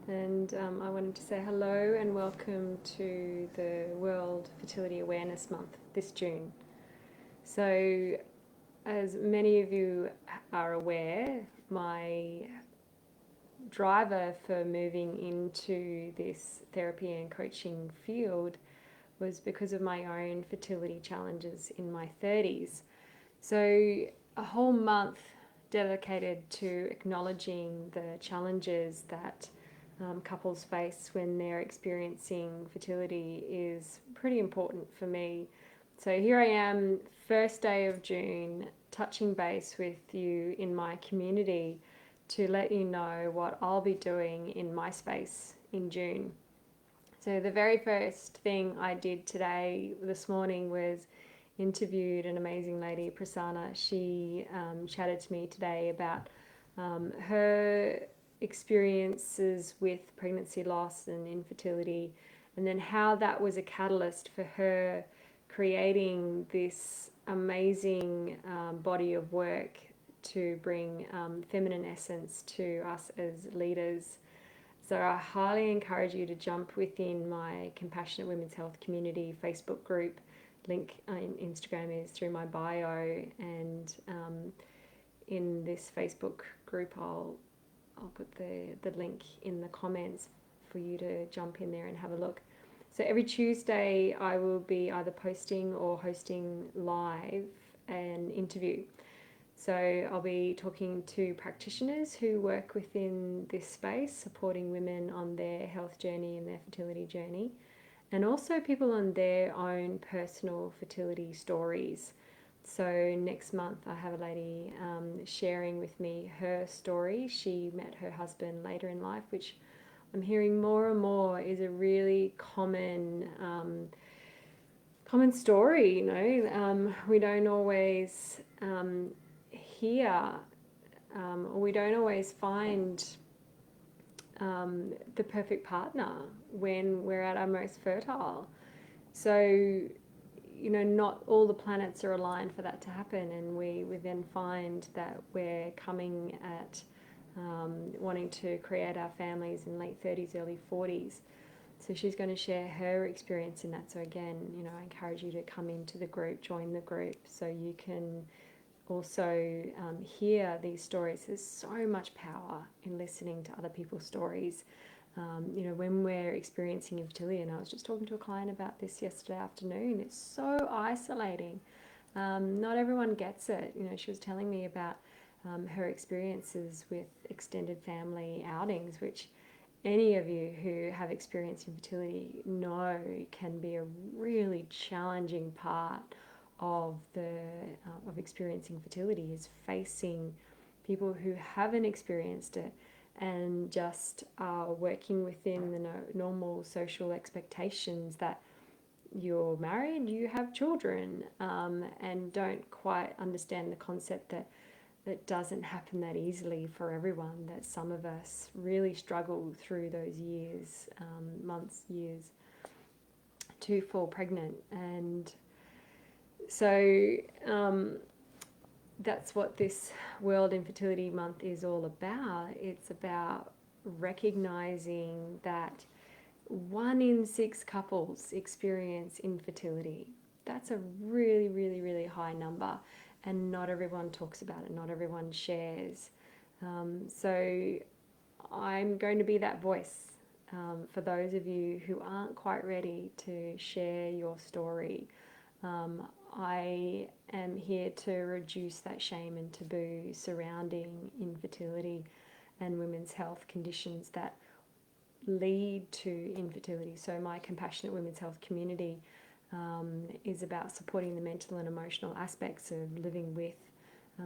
and I wanted to say hello and welcome to the World Fertility Awareness Month this June. So, as many of you are aware, my driver for moving into this therapy and coaching field was because of my own fertility challenges in my 30s. So, a whole month dedicated to acknowledging the challenges that couples face when they're experiencing fertility is pretty important for me. So, here I am, first day of June, touching base with you in my community to let you know what I'll be doing in my space in June. So, the very first thing I did this morning, was interviewed an amazing lady, Prasanna. She chatted to me today about her experiences with pregnancy loss and infertility, and then how that was a catalyst for her creating this amazing body of work to bring feminine essence to us as leaders. So I highly encourage you to jump within my Compassionate Women's Health Community Facebook group. Link in Instagram is through my bio, and in this Facebook group I'll put the link in the comments for you to jump in there and have a look. So every Tuesday I will be either posting or hosting live an interview. So I'll be talking to practitioners who work within this space, supporting women on their health journey and their fertility journey, and also people on their own personal fertility stories. So next month I have a lady sharing with me her story. She met her husband later in life, which I'm hearing more and more is a really common story. We don't always hear, or we don't always find the perfect partner when we're at our most fertile. So, not all the planets are aligned for that to happen, and we then find that we're coming at wanting to create our families in late 30s, early 40s. So she's going to share her experience in that. So again, I encourage you to come into the group, join the group, so you can also hear these stories. There's so much power in listening to other people's stories. When we're experiencing infertility, and I was just talking to a client about this yesterday afternoon, it's so isolating. Not everyone gets it. She was telling me about her experiences with extended family outings, which any of you who have experienced infertility know can be a really challenging part of experiencing fertility, is facing people who haven't experienced it and just are working within the normal social expectations that you're married, you have children, and don't quite understand the concept that doesn't happen that easily for everyone, that some of us really struggle through those years, months, years, to fall pregnant. And so that's what this World Infertility Month is all about. It's about recognizing that 1 in 6 couples experience infertility. That's a really, really, really high number, and not everyone talks about it, not everyone shares. So I'm going to be that voice for those of you who aren't quite ready to share your story. I am here to reduce that shame and taboo surrounding infertility and women's health conditions that lead to infertility. So my Compassionate Women's Health Community is about supporting the mental and emotional aspects of living with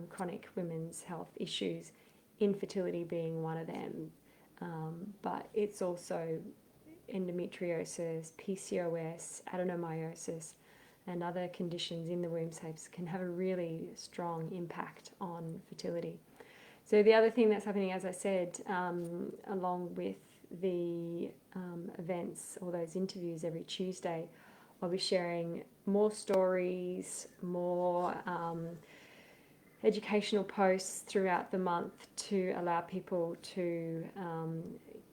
chronic women's health issues, infertility being one of them. But it's also endometriosis, PCOS, adenomyosis, and other conditions in the womb shapes can have a really strong impact on fertility. So the other thing that's happening, as I said, along with the events or those interviews every Tuesday, I'll be sharing more stories, more educational posts throughout the month to allow people to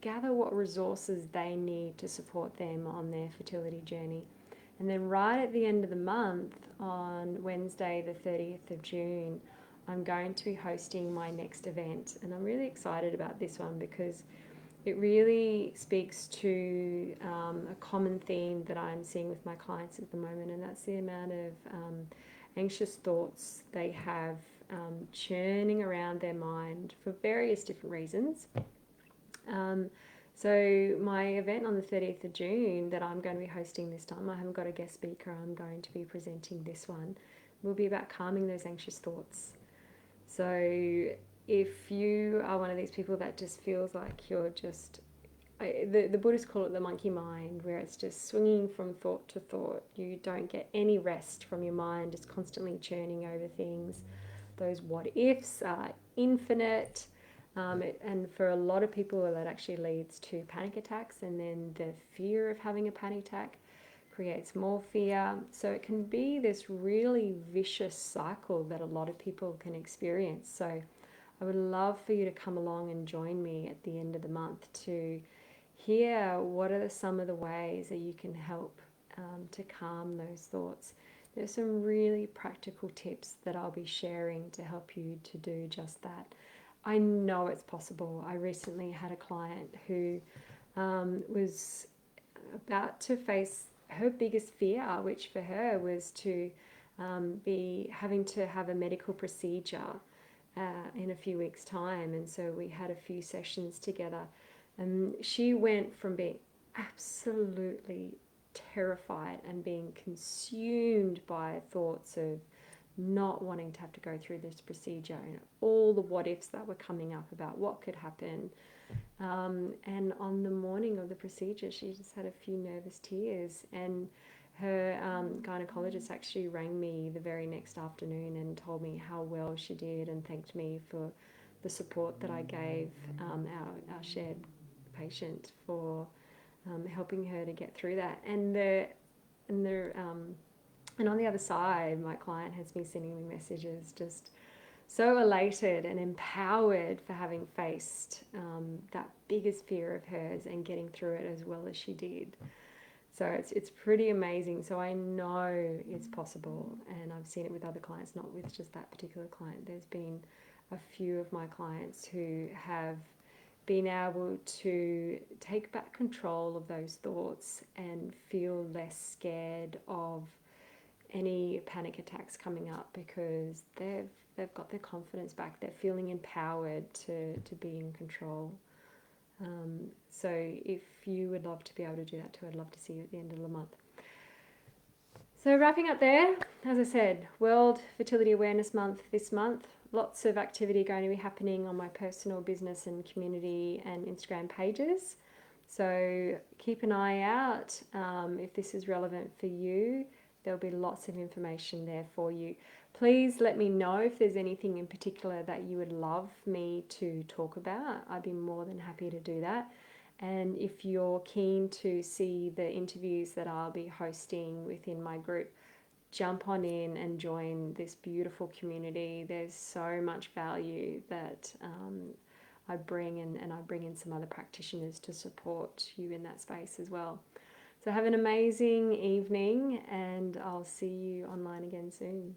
gather what resources they need to support them on their fertility journey. And then right at the end of the month, on Wednesday the 30th of June, I'm going to be hosting my next event. And I'm really excited about this one because it really speaks to a common theme that I'm seeing with my clients at the moment, and that's the amount of anxious thoughts they have churning around their mind for various different reasons. So my event on the 30th of June that I'm going to be hosting this time, I haven't got a guest speaker, I'm going to be presenting this one, will be about calming those anxious thoughts. So if you are one of these people that just feels like you're just, the Buddhists call it the monkey mind, where it's just swinging from thought to thought. You don't get any rest from your mind, it's constantly churning over things. Those what ifs are infinite. And for a lot of people, that actually leads to panic attacks, and then the fear of having a panic attack creates more fear. So it can be this really vicious cycle that a lot of people can experience. So I would love for you to come along and join me at the end of the month to hear what are some of the ways that you can help to calm those thoughts. There's some really practical tips that I'll be sharing to help you to do just that. I know it's possible. I recently had a client who was about to face her biggest fear, which for her was to be having to have a medical procedure in a few weeks' time. And so we had a few sessions together, and she went from being absolutely terrified and being consumed by thoughts of not wanting to have to go through this procedure and all the what ifs that were coming up about what could happen. And on the morning of the procedure, she just had a few nervous tears, and her gynecologist actually rang me the very next afternoon and told me how well she did and thanked me for the support that I gave our shared patient for helping her to get through that. And on the other side, my client has been sending me messages just so elated and empowered for having faced that biggest fear of hers and getting through it as well as she did. So it's pretty amazing. So I know it's possible, and I've seen it with other clients, not with just that particular client. There's been a few of my clients who have been able to take back control of those thoughts and feel less scared of any panic attacks coming up because they've got their confidence back. They're feeling empowered to be in control. So if you would love to be able to do that too, I'd love to see you at the end of the month. So wrapping up there, as I said, World Fertility Awareness Month this month. Lots of activity going to be happening on my personal, business and community and Instagram pages. So keep an eye out. If this is relevant for you, there'll be lots of information there for you. Please let me know if there's anything in particular that you would love me to talk about. I'd be more than happy to do that. And if you're keen to see the interviews that I'll be hosting within my group, jump on in and join this beautiful community. There's so much value that I bring, and I bring in some other practitioners to support you in that space as well. So have an amazing evening, and I'll see you online again soon.